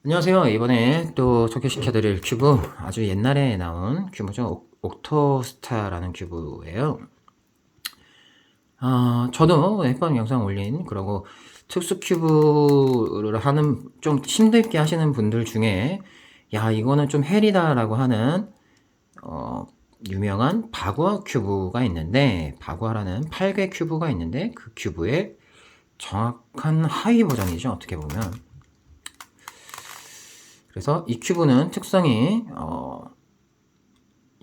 안녕하세요. 이번에 또 소개시켜드릴 큐브 아주 옛날에 나온 큐브죠. 옥토스타라는 큐브예요. 저도 몇 번 영상 올린 그리고 특수 큐브를 하는 좀 힘들게 하시는 분들 중에 야 이거는 좀 헬이다라고 하는 유명한 바구아 큐브가 있는데 바구아라는 8개 큐브가 있는데 그 큐브의 정확한 하위 버전이죠. 어떻게 보면 그래서 이 큐브는 특성이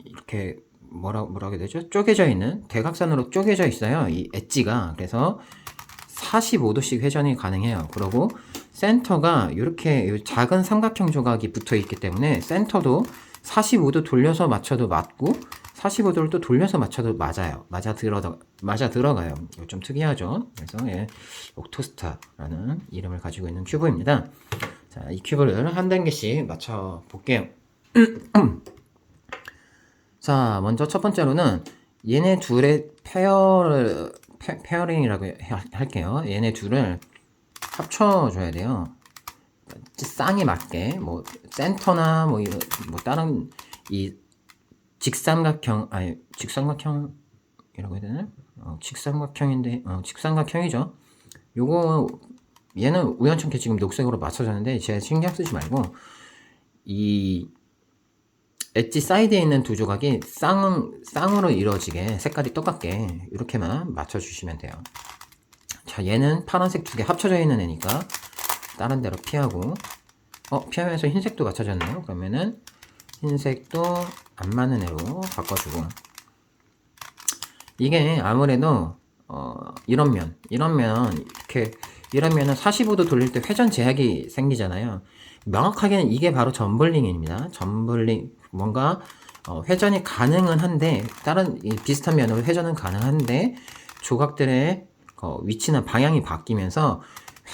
이렇게 뭐라 하게 되죠? 쪼개져 있는 대각선으로 쪼개져 있어요. 이 엣지가. 그래서 45도씩 회전이 가능해요. 그리고 센터가 이렇게 작은 삼각형 조각이 붙어 있기 때문에 센터도 45도 돌려서 맞춰도 맞고 45도를 또 돌려서 맞춰도 맞아요. 맞아 들어가요. 이거 좀 특이하죠. 그래서 예, 옥토스타라는 이름을 가지고 있는 큐브입니다. 자, 이 큐브를 한 단계씩 맞춰 볼게요. 자, 먼저 첫 번째로는 얘네 둘의 페어링이라고 할게요. 얘네 둘을 합쳐줘야 돼요. 쌍에 맞게, 뭐, 센터나 뭐, 다른 이 직삼각형이라고 해야 되나? 직삼각형이죠. 요거, 얘는 우연찮게 지금 녹색으로 맞춰졌는데, 제가 신경 쓰지 말고, 이 엣지 사이드에 있는 두 조각이 쌍으로 이루어지게 색깔이 똑같게 이렇게만 맞춰주시면 돼요. 자, 얘는 파란색 두 개 합쳐져 있는 애니까 다른 데로 피하고 피하면서 흰색도 맞춰졌네요. 그러면은 흰색도 안 맞는 애로 바꿔주고 이게 아무래도 이런 면은 45도 돌릴 때 회전 제약이 생기잖아요. 명확하게는 이게 바로 점블링입니다. 점블링 뭔가 회전이 가능은 한데 다른 비슷한 면으로 회전은 가능한데 조각들의 위치나 방향이 바뀌면서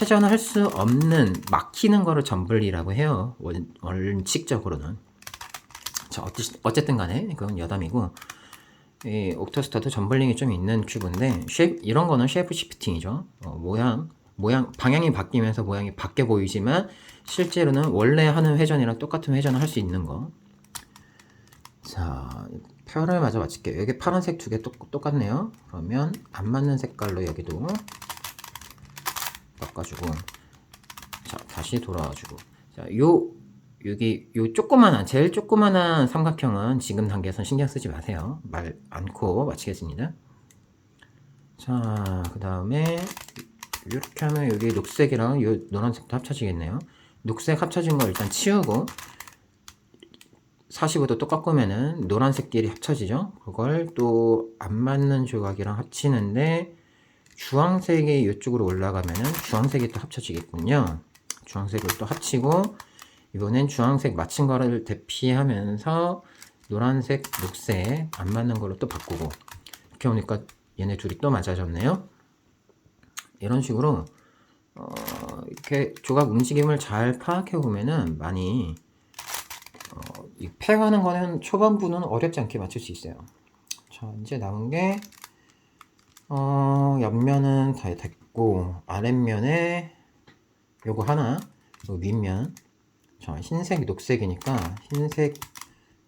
회전할 수 없는 막히는 거를 점블리라고 해요. 원칙적으로는. 자, 어쨌든 간에 그건 여담이고 이 옥토스타도 점블링이 좀 있는 큐브인데 이런 거는 쉐이프 시프팅이죠. 방향이 바뀌면서 모양이 바뀌어 보이지만 실제로는 원래 하는 회전이랑 똑같은 회전을 할 수 있는 거. 자, 표를 마저 맞출게요. 여기 파란색 두 개 똑같네요. 그러면 안 맞는 색깔로 여기도 바꿔주고, 자, 다시 돌아와주고. 자, 여기 제일 조그만한 삼각형은 지금 단계에선 신경 쓰지 마세요. 말 않고 마치겠습니다. 자, 그 다음에 이렇게 하면 여기 녹색이랑 이 노란색도 합쳐지겠네요. 녹색 합쳐진 거 일단 치우고 45도 똑같으면은 노란색끼리 합쳐지죠. 그걸 또 안 맞는 조각이랑 합치는데 주황색이 이쪽으로 올라가면은 주황색이 또 합쳐지겠군요. 주황색을 또 합치고 이번엔 주황색 맞힌 거를 대피하면서 노란색, 녹색 안 맞는 걸로 또 바꾸고 이렇게 오니까 얘네 둘이 또 맞아졌네요. 이런 식으로 이렇게 조각 움직임을 잘 파악해 보면은 많이 이 팩하는 거는 초반부는 어렵지 않게 맞출 수 있어요. 자, 이제 남은 게 옆면은 다 됐고 아랫면에 요거 하나, 요 윗면. 자, 흰색, 녹색이니까 흰색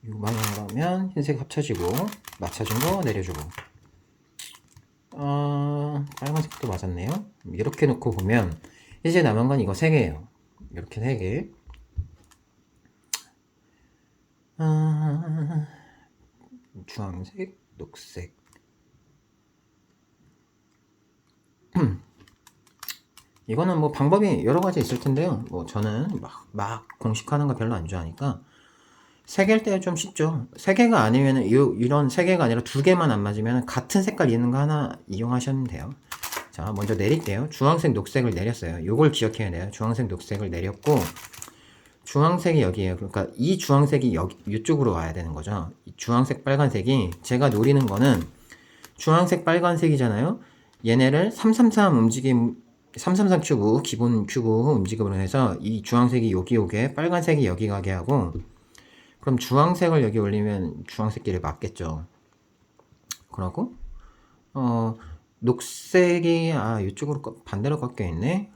요 방향으로 하면 흰색 합쳐지고 맞춰준 거 내려주고 빨간색도 맞았네요. 이렇게 놓고 보면 이제 남은 건 이거 3개예요. 이렇게 3개. 주황색, 녹색. 이거는 뭐 방법이 여러 가지 있을 텐데요. 뭐 저는 막 공식하는 거 별로 안 좋아하니까 3개일 때 좀 쉽죠. 3개가 아니면은 이런 3개가 아니라 2개만 안 맞으면 같은 색깔 있는 거 하나 이용하시면 돼요. 자, 먼저 내릴게요. 주황색, 녹색을 내렸어요. 요걸 기억해야 돼요. 주황색, 녹색을 내렸고 주황색이 여기에요. 그러니까 이 주황색이 이쪽으로 와야 되는 거죠. 이 주황색, 빨간색이 제가 노리는 거는 주황색, 빨간색이잖아요. 얘네를 333 큐브, 기본 큐브 움직임으로 해서 이 주황색이 여기 오게, 빨간색이 여기 가게 하고 그럼 주황색을 여기 올리면 주황색끼리 맞겠죠. 그러고 녹색이 이쪽으로 반대로 꺾여 있네.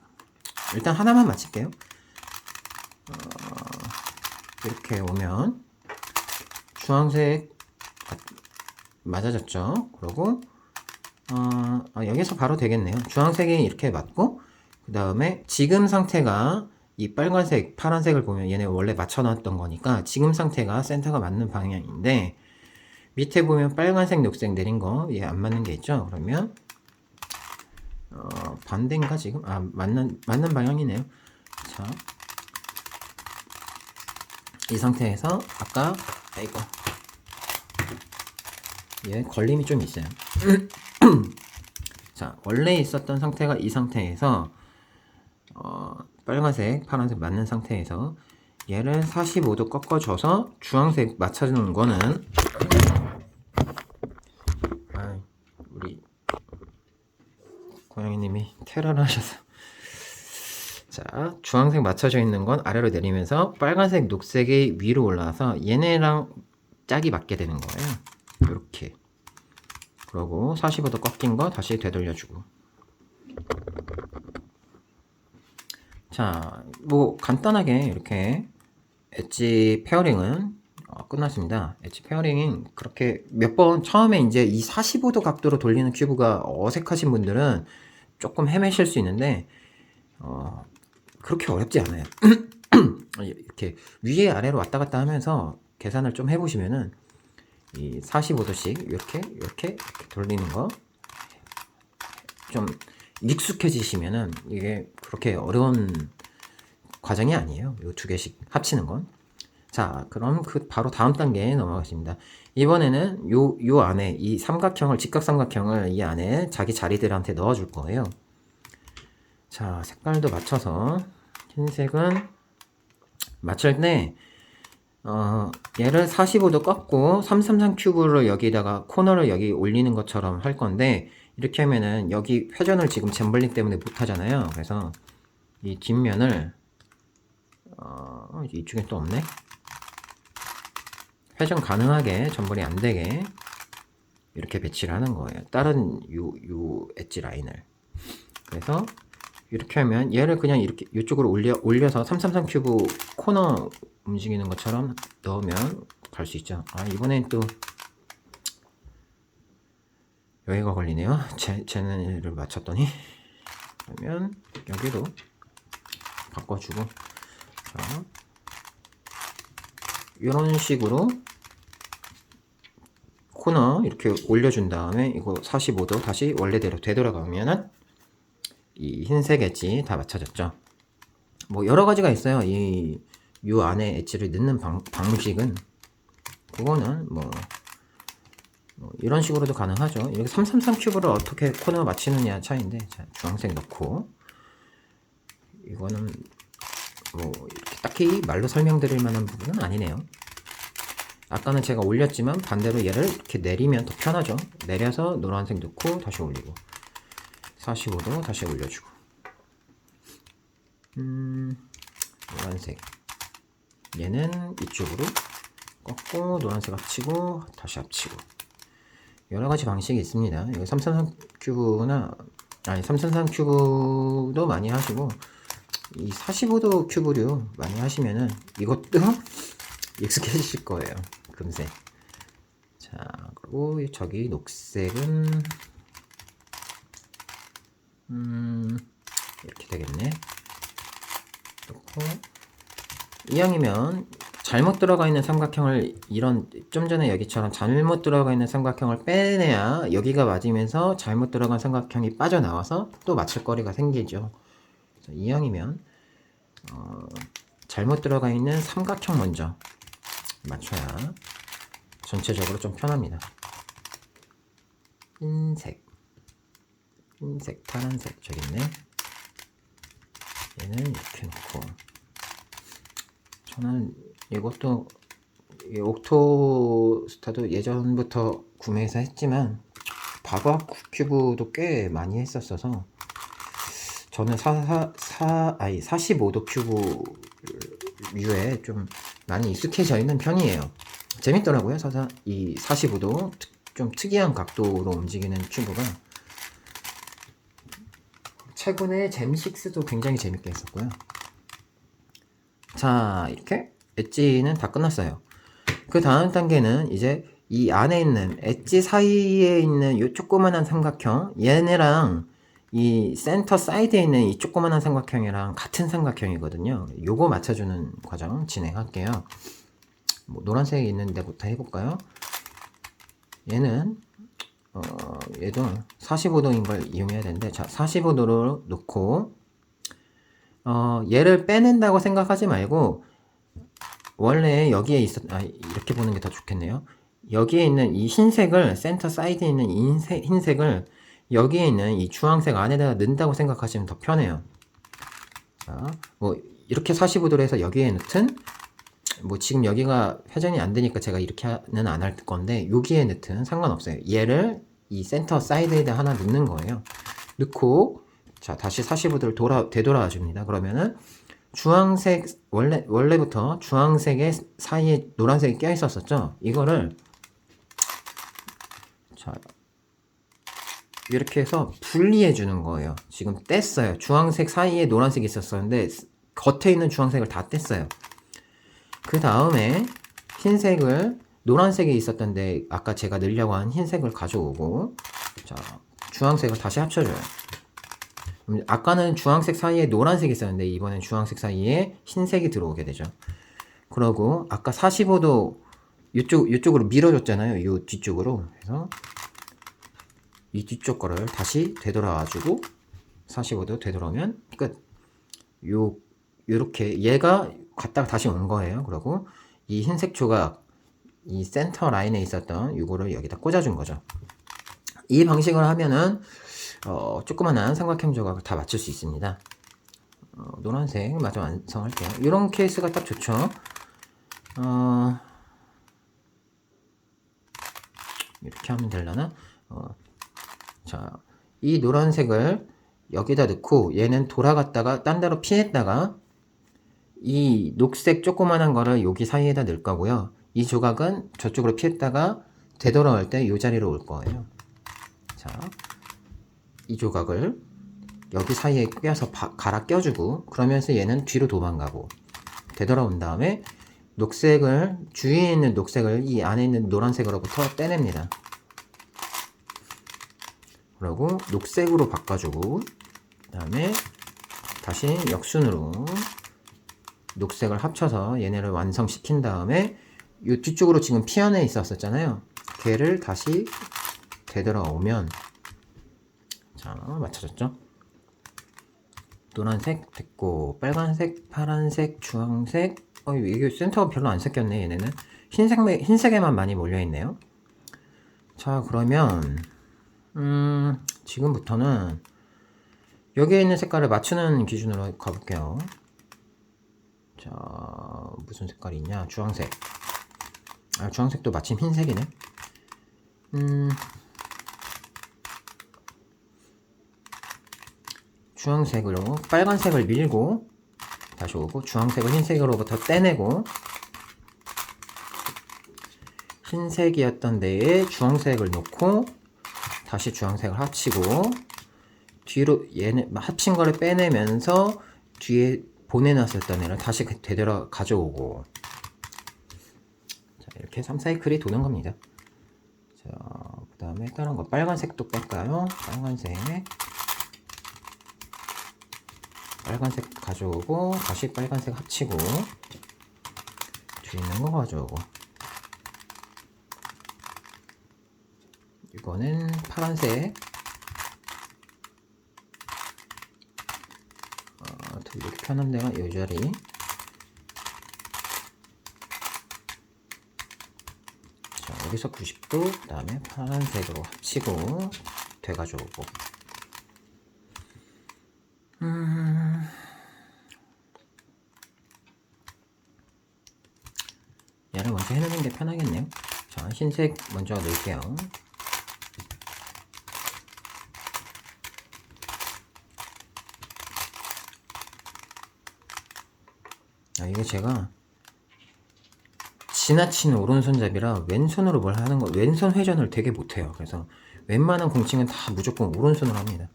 일단 하나만 맞힐게요. 이렇게 오면 주황색 맞아졌죠. 그러고 여기서 바로 되겠네요. 주황색이 이렇게 맞고, 그 다음에 지금 상태가 이 빨간색, 파란색을 보면 얘네 원래 맞춰놨던 거니까 지금 상태가 센터가 맞는 방향인데, 밑에 보면 빨간색, 녹색 내린 거 얘 안 맞는 게 있죠. 그러면 반대인가 지금? 맞는 방향이네요. 자, 이 상태에서 아까 얘 걸림이 좀 있어요. 자, 원래 있었던 상태가 이 상태에서 빨간색, 파란색 맞는 상태에서 얘를 45도 꺾어줘서 주황색 맞춰주는 거는 우리 고양이님이 테러를 하셔서 자, 주황색 맞춰져 있는 건 아래로 내리면서 빨간색, 녹색이 위로 올라와서 얘네랑 짝이 맞게 되는 거예요. 이렇게. 그러고 45도 꺾인 거 다시 되돌려주고. 자, 뭐 간단하게 이렇게 엣지 페어링은 끝났습니다. 엣지 페어링은 그렇게 몇 번 처음에 이제 이 45도 각도로 돌리는 큐브가 어색하신 분들은 조금 헤매실 수 있는데 그렇게 어렵지 않아요. 이렇게 위에 아래로 왔다 갔다 하면서 계산을 좀 해보시면은 이 45도씩 이렇게 돌리는 거 좀 익숙해지시면은 이게 그렇게 어려운 과정이 아니에요. 이 두 개씩 합치는 건. 자, 그럼 바로 다음 단계에 넘어가겠습니다. 이번에는 요 안에 이 삼각형을, 직각삼각형을 이 안에 자기 자리들한테 넣어줄 거예요. 자, 색깔도 맞춰서 흰색은 맞출 때 얘를 45도 꺾고 333 큐브를 여기다가 코너를 여기 올리는 것처럼 할 건데, 이렇게 하면은 여기 회전을 지금 잼블링 때문에 못 하잖아요. 그래서 이 뒷면을 이쪽에 또 없네. 회전 가능하게 전번이 안 되게 이렇게 배치를 하는 거예요. 다른 요 엣지 라인을. 그래서 이렇게 하면 얘를 그냥 이렇게 이쪽으로 올려서 333 큐브 코너 움직이는 것처럼 넣으면 갈 수 있죠. 이번엔 또 여기가 걸리네요. 쟤네를 맞췄더니. 그러면 여기도 바꿔주고, 자, 이런 식으로 코너 이렇게 올려준 다음에 이거 45도 다시 원래대로 되돌아가면은 이 흰색 엣지 다 맞춰졌죠. 뭐 여러 가지가 있어요. 요 안에 엣지를 넣는 방식은, 그거는 뭐 이런 식으로도 가능하죠. 이렇게 333 큐브를 어떻게 코너 맞추느냐 차이인데, 자, 주황색 넣고, 이거는 뭐 이렇게 딱히 말로 설명드릴 만한 부분은 아니네요. 아까는 제가 올렸지만 반대로 얘를 이렇게 내리면 더 편하죠. 내려서 노란색 넣고 다시 올리고 45도 다시 올려주고, 노란색 얘는 이쪽으로 꺾고 노란색 합치고 다시 합치고, 여러가지 방식이 있습니다. 여기 333 큐브나 333 큐브도 많이 하시고 이 45도 큐브류 많이 하시면은 이것도 익숙해지실 거예요, 금세. 자, 그리고 저기 녹색은 이렇게 되겠네. 그렇고, 이왕이면 잘못 들어가 있는 삼각형을, 이런 좀 전에 여기처럼 잘못 들어가 있는 삼각형을 빼내야 여기가 맞으면서 잘못 들어간 삼각형이 빠져나와서 또 맞출 거리가 생기죠. 이왕이면 잘못 들어가 있는 삼각형 먼저 맞춰야 전체적으로 좀 편합니다. 흰색, 파란색 저기 있네. 얘는 이렇게 놓고, 저는 이것도 옥토스타도 예전부터 구매해서 했지만 바바 큐브도 꽤 많이 했었어서 저는 45도 큐브 뷰에 좀 많이 익숙해져 있는 편이에요. 재밌더라고요. 이 45도 좀 특이한 각도로 움직이는 큐브가. 최근에 잼6도 굉장히 재밌게 했었고요. 자, 이렇게 엣지는 다 끝났어요. 그 다음 단계는 이제 이 안에 있는 엣지 사이에 있는 이 조그만한 삼각형, 얘네랑 이 센터 사이드에 있는 이 조그만한 삼각형이랑 같은 삼각형이거든요. 요거 맞춰주는 과정 진행할게요. 뭐 노란색이 있는 데부터 해볼까요? 얘는 얘도 45도인 걸 이용해야 되는데, 자, 45도로 놓고 얘를 빼낸다고 생각하지 말고 원래 여기에 이렇게 보는 게 더 좋겠네요. 여기에 있는 이 흰색을, 센터 사이드에 있는 이 흰색을 여기에 있는 이 주황색 안에다가 넣는다고 생각하시면 더 편해요. 자, 뭐 이렇게 45도로 해서 여기에 넣든, 뭐 지금 여기가 회전이 안 되니까 제가 이렇게는 안 할 건데 여기에 넣든 상관없어요. 얘를 이 센터 사이드에다 하나 넣는 거예요. 넣고, 자, 다시 45도를 되돌아와 줍니다. 그러면은 주황색, 원래부터 주황색의 사이에 노란색이 껴 있었었죠. 이거를, 자, 이렇게 해서 분리해 주는 거예요. 지금 뗐어요. 주황색 사이에 노란색이 있었었는데 겉에 있는 주황색을 다 뗐어요. 그 다음에 흰색을, 노란색이 있었던데 아까 제가 넣으려고 한 흰색을 가져오고, 자, 주황색을 다시 합쳐줘요. 아까는 주황색 사이에 노란색이 있었는데 이번엔 주황색 사이에 흰색이 들어오게 되죠. 그러고 아까 45도 이쪽으로 밀어줬잖아요. 이 뒤쪽으로. 그래서 이 뒤쪽 거를 다시 되돌아와주고 45도 되돌아오면 끝. 요렇게 얘가 갔다가 다시 온 거예요. 그리고 이 흰색 조각, 이 센터 라인에 있었던 이거를 여기다 꽂아준 거죠. 이 방식을 하면은 조그만한 삼각형 조각을 다 맞출 수 있습니다. 노란색 마저 완성할게요. 이런 케이스가 딱 좋죠. 이렇게 하면 되려나? 자, 이 노란색을 여기다 넣고 얘는 돌아갔다가 딴 데로 피했다가 이 녹색 조그만한 거를 여기 사이에다 넣을 거고요. 이 조각은 저쪽으로 피했다가 되돌아올 때 이 자리로 올 거예요. 자, 이 조각을 여기 사이에 껴서 갈아 껴주고, 그러면서 얘는 뒤로 도망가고 되돌아온 다음에 녹색을, 주위에 있는 녹색을 이 안에 있는 노란색으로부터 떼냅니다. 그리고 녹색으로 바꿔주고, 그 다음에 다시 역순으로 녹색을 합쳐서 얘네를 완성시킨 다음에 이 뒤쪽으로 지금 피어내 있었잖아요. 걔를 다시 되돌아오면, 자, 맞춰졌죠? 노란색 됐고, 빨간색, 파란색, 주황색, 이게 센터가 별로 안 섞였네. 얘네는 흰색에만 많이 몰려있네요. 자, 그러면 지금부터는 여기에 있는 색깔을 맞추는 기준으로 가볼게요. 자, 무슨 색깔이 있냐? 주황색. 주황색도 마침 흰색이네. 주황색으로 빨간색을 밀고 다시 오고, 주황색을 흰색으로부터 떼내고, 흰색이었던 데에 주황색을 놓고 다시 주황색을 합치고, 뒤로 얘는 합친 거를 빼내면서 뒤에 보내놨었던 애를 다시 되돌아 가져오고, 자, 이렇게 3사이클이 도는 겁니다. 자, 그 다음에 다른 거 빨간색도 뺄까요? 빨간색 가져오고 다시 빨간색 합치고 뒤에 있는 거 가져오고, 이거는 파란색, 이렇게 편한 데가 이 자리, 자, 여기서 90도, 그 다음에 파란색으로 합치고 돼가지고, 얘를 먼저 해놓는 게 편하겠네요. 자, 흰색 먼저 넣을게요. 이게 제가 지나친 오른손잡이라 왼손으로 뭘 하는 거, 왼손 회전을 되게 못해요. 그래서 웬만한 공칭은 다 무조건 오른손으로 합니다.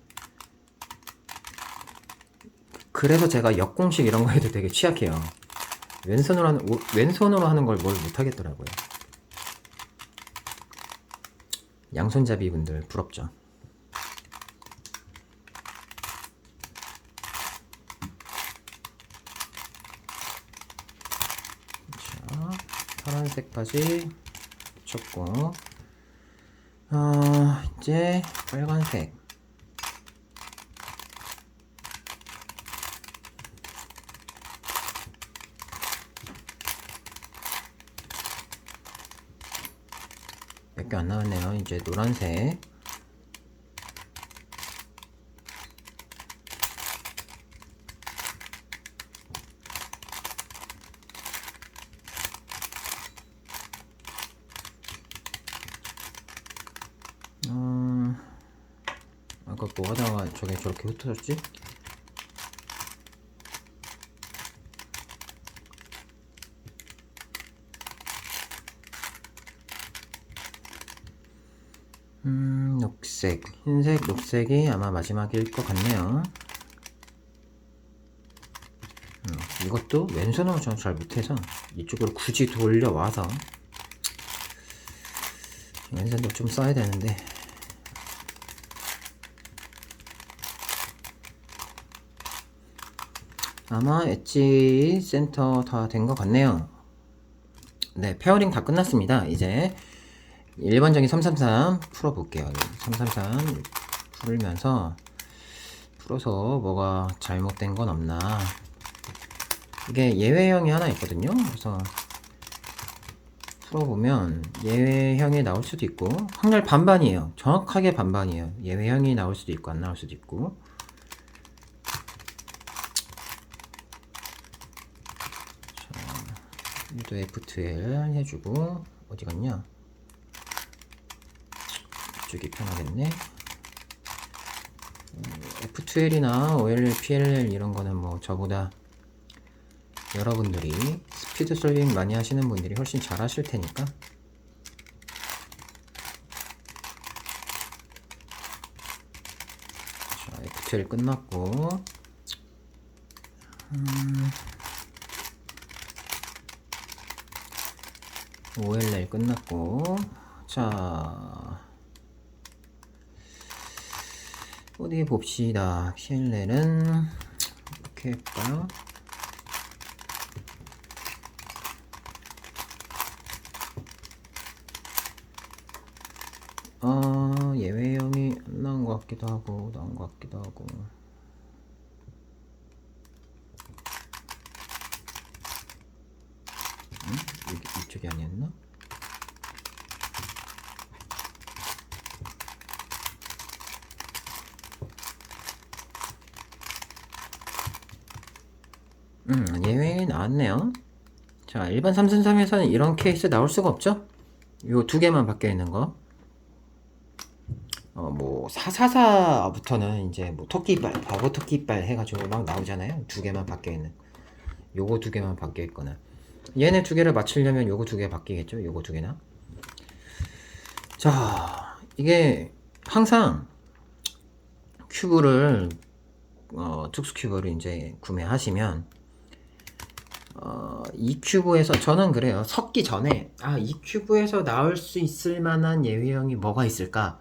그래서 제가 역공식 이런 거 해도 되게 취약해요. 왼손으로 하는 걸 뭘 못하겠더라고요. 양손잡이 분들 부럽죠. 자, 파란색까지 붙였고, 이제 빨간색. 몇 개 안 나왔네요. 이제 노란색. 아까 뭐 하다가 저게 저렇게 흩어졌지? 녹색, 흰색, 녹색이 아마 마지막일 것 같네요. 이것도 왼손으로 저는 잘 못해서 이쪽으로 굳이 돌려와서 왼손도 좀 써야 되는데, 아마 엣지 센터 다 된 것 같네요. 네, 페어링 다 끝났습니다. 이제 일반적인 333 풀어볼게요. 333 풀어서 뭐가 잘못된 건 없나. 이게 예외형이 하나 있거든요. 그래서 풀어보면 예외형이 나올 수도 있고, 확률 반반이에요. 정확하게 반반이에요. 예외형이 나올 수도 있고 안 나올 수도 있고. 자, 또 F2L 해주고, 어디 갔냐? 이쪽이 편하겠네. F2L이나 OLL, PLL 이런 거는 뭐 저보다 여러분들이 스피드 솔빙 많이 하시는 분들이 훨씬 잘 하실 테니까. 자, F2L 끝났고, OLL 끝났고, 자, 어디 봅시다. PLL은 이렇게 할까요? 예외형이 안 나온 것 같기도 하고 나온 것 같기도 하고. 이쪽이 아니었나? 예외 나왔네요. 자, 일반 333에서는 이런 케이스 나올 수가 없죠? 요 두 개만 바뀌어 있는 거. 뭐 444부터는 이제 뭐 토끼발, 바보 토끼발 해가지고 막 나오잖아요. 두 개만 바뀌어 있는. 요거 두 개만 바뀌어 있거나. 얘네 두 개를 맞추려면 요거 두 개 바뀌겠죠? 요거 두 개나. 자, 이게 항상 큐브를 특수 큐브를 이제 구매하시면 이 큐브에서 저는 그래요. 섞기 전에 이 큐브에서 나올 수 있을 만한 예외형이 뭐가 있을까?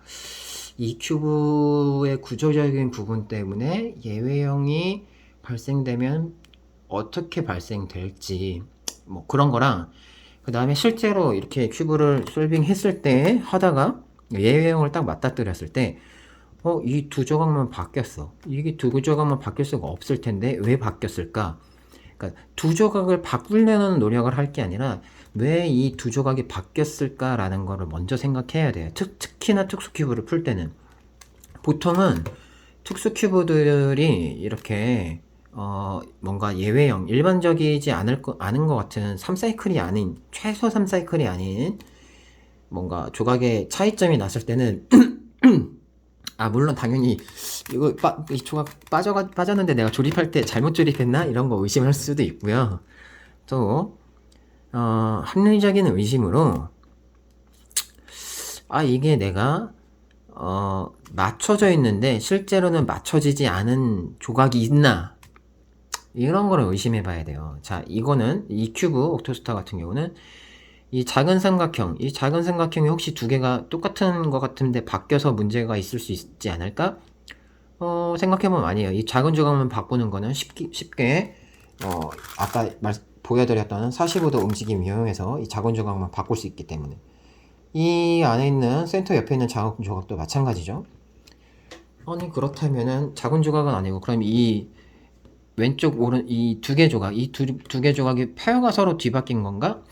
이 큐브의 구조적인 부분 때문에 예외형이 발생되면 어떻게 발생될지 뭐 그런 거랑, 그 다음에 실제로 이렇게 큐브를 솔빙 했을 때 하다가 예외형을 딱 맞닥뜨렸을 때 이 두 조각만 바뀌었어. 이게 두 조각만 바뀔 수가 없을 텐데 왜 바뀌었을까? 그러니까 두 조각을 바꾸려는 노력을 할 게 아니라 왜 이 두 조각이 바뀌었을까라는 거를 먼저 생각해야 돼요. 특히나 특수 큐브를 풀 때는. 보통은 특수 큐브들이 이렇게 뭔가 예외형, 일반적이지 않은 것 같은 3사이클이 아닌, 최소 3사이클이 아닌 뭔가 조각의 차이점이 났을 때는 물론 당연히 이 조각 빠졌는데 내가 조립할 때 잘못 조립했나? 이런 거 의심할 수도 있고요. 또 합리적인 의심으로 이게 내가 맞춰져 있는데 실제로는 맞춰지지 않은 조각이 있나? 이런 거를 의심해 봐야 돼요. 자, 이거는 이 큐브 옥토스타 같은 경우는 이 작은 삼각형이 혹시 두 개가 똑같은 것 같은데 바뀌어서 문제가 있을 수 있지 않을까? 생각해보면 아니에요. 이 작은 조각만 바꾸는 거는 쉽게 아까 보여드렸던 45도 움직임 이용해서 이 작은 조각만 바꿀 수 있기 때문에 이 안에 있는 센터 옆에 있는 작은 조각도 마찬가지죠. 아니 그렇다면은 작은 조각은 아니고 그럼 이 왼쪽 오른 이 두 개 조각 이 두 개 조각이 페어가 서로 뒤바뀐 건가?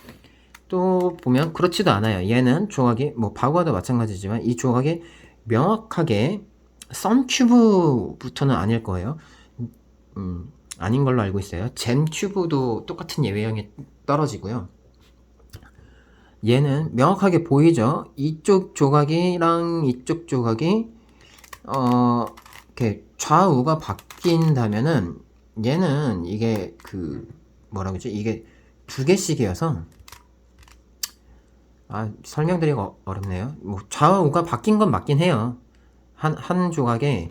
또 보면 그렇지도 않아요. 얘는 조각이 뭐 바구와도 마찬가지지만 이 조각이 명확하게 썬큐브부터는 아닐 거예요. 아닌 걸로 알고 있어요. 젠큐브도 똑같은 예외형이 떨어지고요. 얘는 명확하게 보이죠? 이쪽 조각이랑 이쪽 조각이 이렇게 좌우가 바뀐다면은 얘는 이게 뭐라고 하지? 이게 두 개씩이어서 설명드리기가 어렵네요. 뭐 좌우가 바뀐 건 맞긴 해요. 한 조각에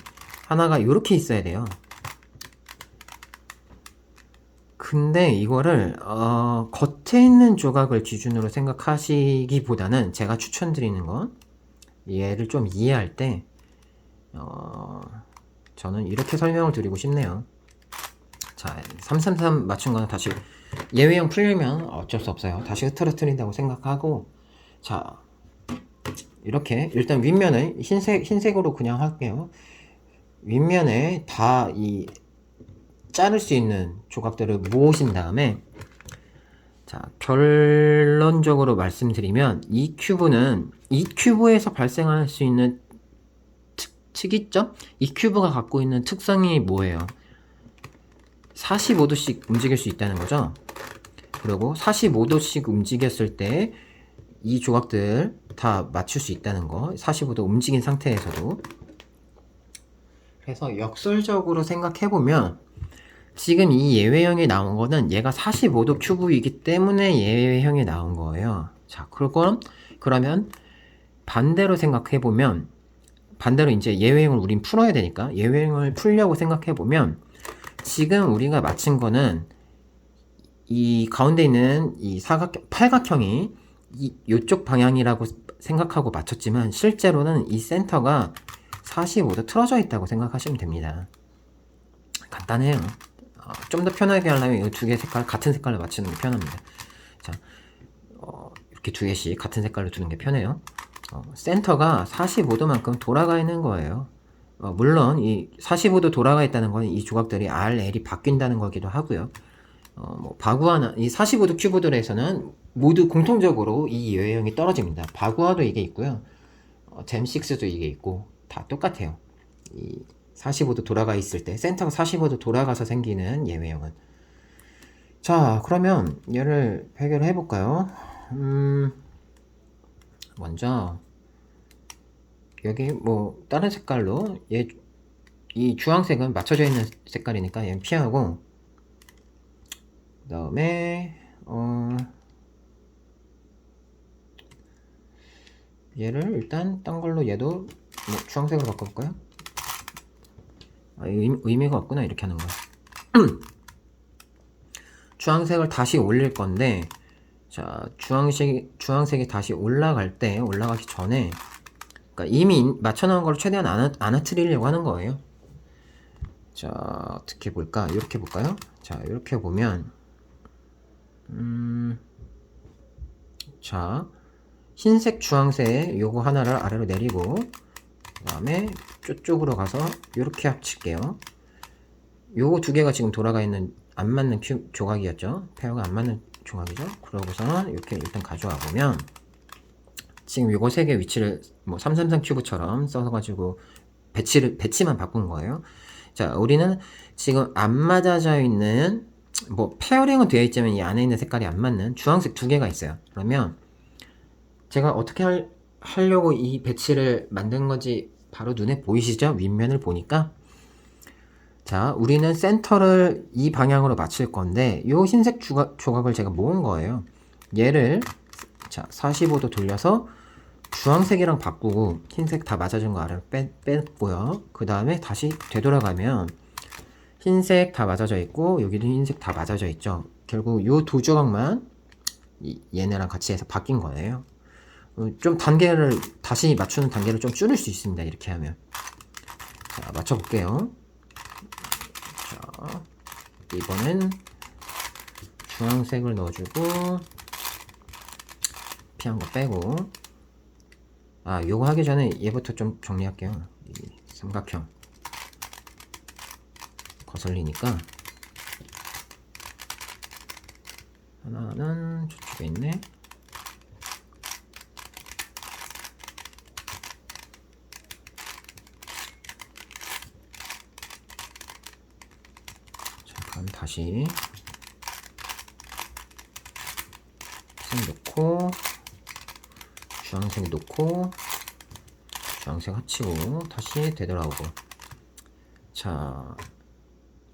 하나가 이렇게 있어야 돼요. 근데 이거를 겉에 있는 조각을 기준으로 생각하시기보다는 제가 추천드리는 건 얘를 좀 이해할 때 저는 이렇게 설명을 드리고 싶네요. 자, 333 맞춘 거는 다시 예외형 풀려면 어쩔 수 없어요. 다시 흐트러뜨린다고 생각하고, 자, 이렇게 일단 윗면을 흰색으로 그냥 할게요. 윗면에 다 자를 수 있는 조각들을 모으신 다음에, 자, 결론적으로 말씀드리면 이 큐브에서 발생할 수 있는 특이점? 이 큐브가 갖고 있는 특성이 뭐예요? 45도씩 움직일 수 있다는 거죠. 그리고 45도씩 움직였을 때 이 조각들 다 맞출 수 있다는 거. 45도 움직인 상태에서도. 그래서 역설적으로 생각해보면 지금 이 예외형이 나온 거는 얘가 45도 큐브이기 때문에 예외형이 나온 거예요. 자, 그러면 반대로 생각해보면 반대로 이제 예외형을 우린 풀어야 되니까 예외형을 풀려고 생각해보면 지금 우리가 맞힌 거는 이 가운데 있는 이 팔각형이 이쪽 방향이라고 생각하고 맞췄지만 실제로는 이 센터가 45도 틀어져 있다고 생각하시면 됩니다. 간단해요. 좀 더 편하게 하려면 이 두 개 색깔 같은 색깔로 맞추는 게 편합니다. 자, 이렇게 두 개씩 같은 색깔로 두는 게 편해요. 센터가 45도만큼 돌아가 있는 거예요. 물론 이 45도 돌아가 있다는 건 이 조각들이 R, L이 바뀐다는 거기도 하고요. 뭐 바구아나 이 45도 큐브들에서는 모두 공통적으로 이 예외형이 떨어집니다. 바구아도 이게 있고요. 잼6도 이게 있고 다 똑같아요. 이 45도 돌아가 있을 때 센터가 45도 돌아가서 생기는 예외형은. 자, 그러면 얘를 해결해 볼까요? 먼저 여기 뭐 다른 색깔로 이 주황색은 맞춰져 있는 색깔이니까 얘는 피하고, 그 다음에 얘를 일단 딴 걸로 얘도 뭐 주황색으로 바꿔볼까요? 의미가 없구나 이렇게 하는 거. 주황색을 다시 올릴 건데, 자, 주황색이 다시 올라가기 전에, 그러니까 이미 맞춰놓은 걸 최대한 안 흐트리려고 하는 거예요. 자, 어떻게 볼까? 이렇게 볼까요? 자, 이렇게 보면, 자, 흰색, 주황색 요거 하나를 아래로 내리고, 그 다음에 저쪽으로 가서 이렇게 합칠게요. 요거 두 개가 지금 돌아가 있는 안 맞는 조각이었죠. 페어가 안 맞는 조각이죠. 그러고서는 이렇게 일단 가져와 보면 지금 요거 세 개 위치를 뭐 333 큐브처럼 써가지고 배치만 바꾼 거예요. 자, 우리는 지금 안 맞아져 있는 뭐 페어링은 되어 있지만 이 안에 있는 색깔이 안 맞는 주황색 두 개가 있어요. 그러면 제가 어떻게 하려고 이 배치를 만든 건지 바로 눈에 보이시죠? 윗면을 보니까. 자, 우리는 센터를 이 방향으로 맞출 건데 요 흰색 조각을 제가 모은 거예요. 얘를 자 45도 돌려서 주황색이랑 바꾸고 흰색 다 맞아준 거 아래로 뺐고요. 그 다음에 다시 되돌아가면 흰색 다 맞아져 있고 여기도 흰색 다 맞아져 있죠. 결국 요 두 조각만 얘네랑 같이 해서 바뀐 거예요. 좀 단계를 다시 맞추는 단계를 좀 줄일 수 있습니다. 이렇게 하면. 자, 맞춰 볼게요. 자, 이번엔 주황색을 넣어주고 피한 거 빼고, 아, 요거 하기 전에 얘부터 좀 정리할게요. 이 삼각형 거슬리니까 하나는 저쪽에 있네. 그럼 다시 색 놓고 주황색 놓고 주황색 합치고 다시 되돌아오고. 자,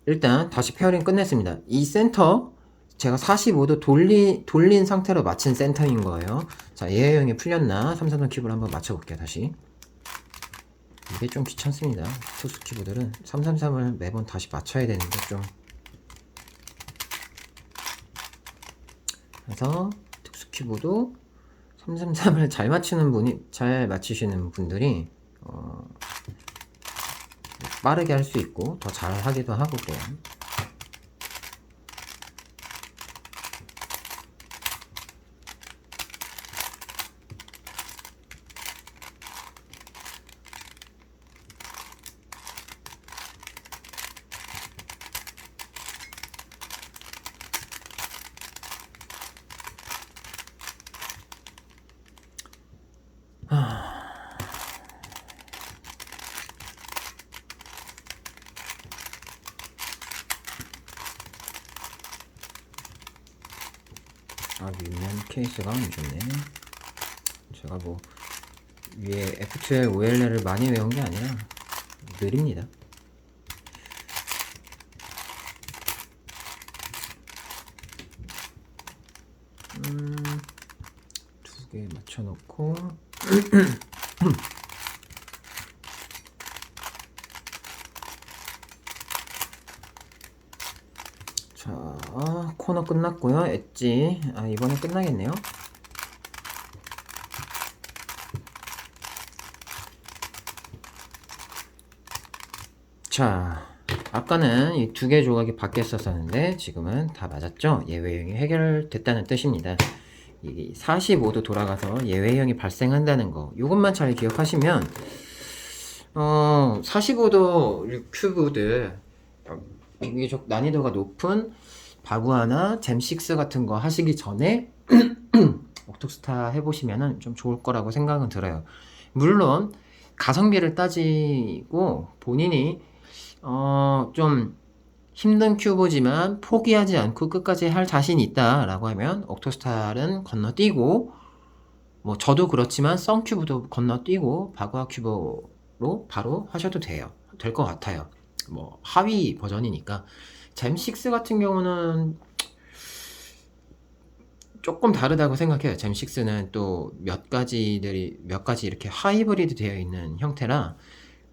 일단 다시 페어링 끝냈습니다. 이 센터 제가 45도 돌린 상태로 맞춘 센터인 거예요. 자, 예외형이 풀렸나? 333 큐브를 한번 맞춰볼게요. 다시. 이게 좀 귀찮습니다. 특수 큐브들은 333을 매번 다시 맞춰야 되는데 좀. 그래서 특수 큐브도 333을 잘 맞추시는 분들이 빠르게 할 수 있고 더 잘 하기도 하고 그래요. 아, 윗면 케이스가 안 좋네. 제가 뭐 위에 F2L OLL을 많이 외운 게 아니라 느립니다. 두 개 맞춰놓고 자, 코너 끝났고요. 엣지, 이번에 끝나겠네요. 자, 아까는 이 두 개 조각이 바뀌었었는데 지금은 다 맞았죠? 예외형이 해결됐다는 뜻입니다. 이 45도 돌아가서 예외형이 발생한다는 거, 이것만 잘 기억하시면 45도 큐브들 비교적 난이도가 높은 바구아나 잼6 같은 거 하시기 전에 옥토스타 해보시면 좀 좋을 거라고 생각은 들어요. 물론 가성비를 따지고 본인이 좀 힘든 큐브지만 포기하지 않고 끝까지 할 자신이 있다 라고 하면 옥토스타는 건너뛰고, 뭐 저도 그렇지만 썬 큐브도 건너뛰고 바구아 큐브로 바로 하셔도 돼요. 될 것 같아요. 뭐 하위 버전이니까. 잼6 같은 경우는 조금 다르다고 생각해요. 잼6는 또 몇 가지 이렇게 하이브리드 되어 있는 형태라,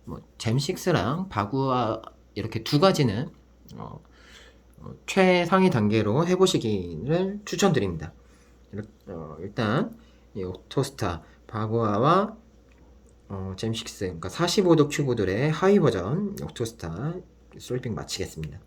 뭐 잼6랑 바구아 이렇게 두 가지는 최상위 단계로 해보시기를 추천드립니다. 일단 이 옥토스타 바구아와 잼6, 그러니까 45도 큐브들의 하위 버전 옥토스타 솔빙 마치겠습니다.